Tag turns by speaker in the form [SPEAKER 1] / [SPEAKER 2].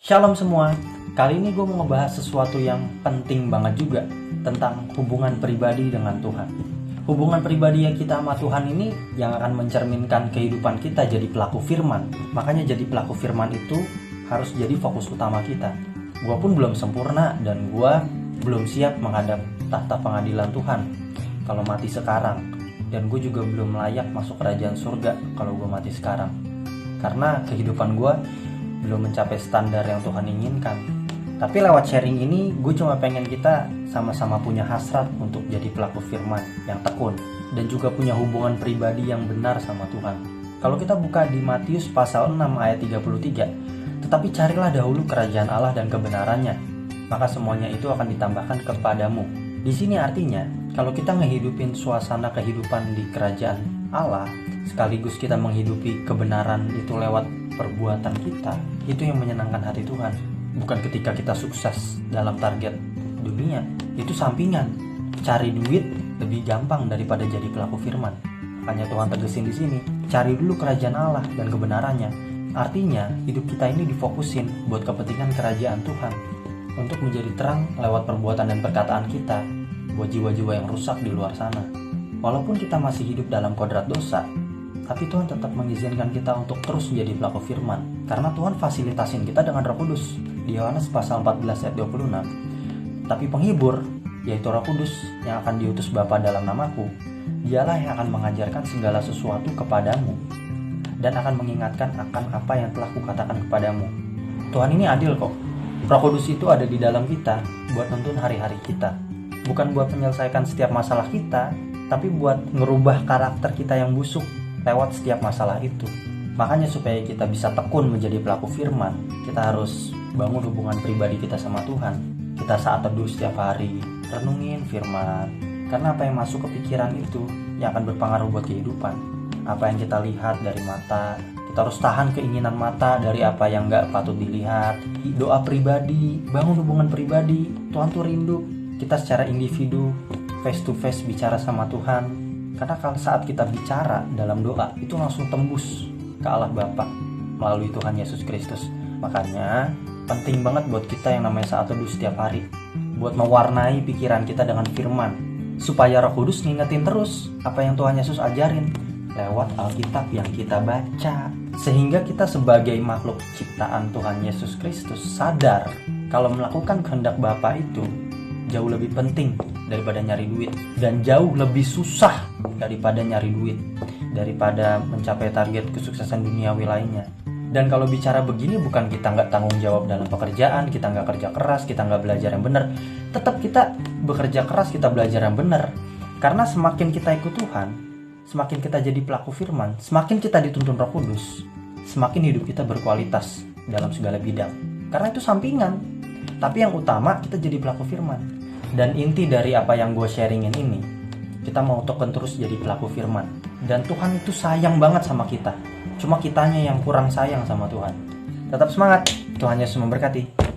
[SPEAKER 1] Shalom semua, kali ini gue mau ngebahas sesuatu yang penting banget juga tentang hubungan pribadi dengan Tuhan. Hubungan pribadi yang kita sama Tuhan ini yang akan mencerminkan kehidupan kita jadi pelaku firman. Makanya jadi pelaku firman itu harus jadi fokus utama kita. Gue pun belum sempurna dan gue belum siap menghadap tahta pengadilan Tuhan kalau mati sekarang. Dan gue juga belum layak masuk kerajaan surga kalau gue mati sekarang. Karena kehidupan gue belum mencapai standar yang Tuhan inginkan. Tapi lewat sharing ini gue cuma pengen kita sama-sama punya hasrat untuk jadi pelaku firman yang tekun dan juga punya hubungan pribadi yang benar sama Tuhan. Kalau kita buka di Matius pasal 6 ayat 33, tetapi carilah dahulu kerajaan Allah dan kebenarannya, maka semuanya itu akan ditambahkan kepadamu. Di sini artinya kalau kita ngehidupin suasana kehidupan di kerajaan Allah sekaligus kita menghidupi kebenaran itu lewat perbuatan kita, itu yang menyenangkan hati Tuhan. Bukan ketika kita sukses dalam target dunia, itu sampingan. Cari duit lebih gampang daripada jadi pelaku firman. Makanya Tuhan tegesin di sini, cari dulu kerajaan Allah dan kebenarannya. Artinya hidup kita ini difokusin buat kepentingan kerajaan Tuhan, untuk menjadi terang lewat perbuatan dan perkataan kita buat jiwa-jiwa yang rusak di luar sana. Walaupun kita masih hidup dalam kodrat dosa, tapi Tuhan tetap mengizinkan kita untuk terus menjadi pelaku firman. Karena Tuhan fasilitasin kita dengan Roh Kudus. Di Yohanes pasal 14 ayat 26. Tapi penghibur, yaitu Roh Kudus yang akan diutus Bapa dalam namaku, dialah yang akan mengajarkan segala sesuatu kepadamu dan akan mengingatkan akan apa yang telah kukatakan kepadamu. Tuhan ini adil kok. Roh Kudus itu ada di dalam kita buat nuntun hari-hari kita. Bukan buat menyelesaikan setiap masalah kita, tapi buat ngerubah karakter kita yang busuk lewat setiap masalah itu. Makanya supaya kita bisa tekun menjadi pelaku firman, kita harus bangun hubungan pribadi kita sama Tuhan. Kita saat teduh setiap hari, renungin firman. Karena apa yang masuk ke pikiran itu yang akan berpengaruh buat kehidupan. Apa yang kita lihat dari mata, kita harus tahan keinginan mata dari apa yang gak patut dilihat. Doa pribadi, bangun hubungan pribadi. Tuhan tuh rindu kita secara individu, face to face bicara sama Tuhan. Karena kalau saat kita bicara dalam doa, itu langsung tembus ke Allah Bapa melalui Tuhan Yesus Kristus. Makanya penting banget buat kita yang namanya saat teduh setiap hari, buat mewarnai pikiran kita dengan firman, supaya Roh Kudus ngingetin terus apa yang Tuhan Yesus ajarin lewat Alkitab yang kita baca. Sehingga kita sebagai makhluk ciptaan Tuhan Yesus Kristus sadar kalau melakukan kehendak Bapa itu jauh lebih penting daripada nyari duit, dan jauh lebih susah daripada nyari duit, daripada mencapai target kesuksesan duniawi lainnya. Dan kalau bicara begini, bukan kita nggak tanggung jawab dalam pekerjaan, kita nggak kerja keras, kita nggak belajar yang benar. Tetap kita bekerja keras, kita belajar yang benar. Karena semakin kita ikut Tuhan, semakin kita jadi pelaku firman, semakin kita dituntun Roh Kudus, semakin hidup kita berkualitas dalam segala bidang. Karena itu sampingan, tapi yang utama kita jadi pelaku firman. Dan inti dari apa yang gue sharingin ini, kita mau tekun terus jadi pelaku firman. Dan Tuhan itu sayang banget sama kita. Cuma kitanya yang kurang sayang sama Tuhan. Tetap semangat, Tuhan Yesus memberkati.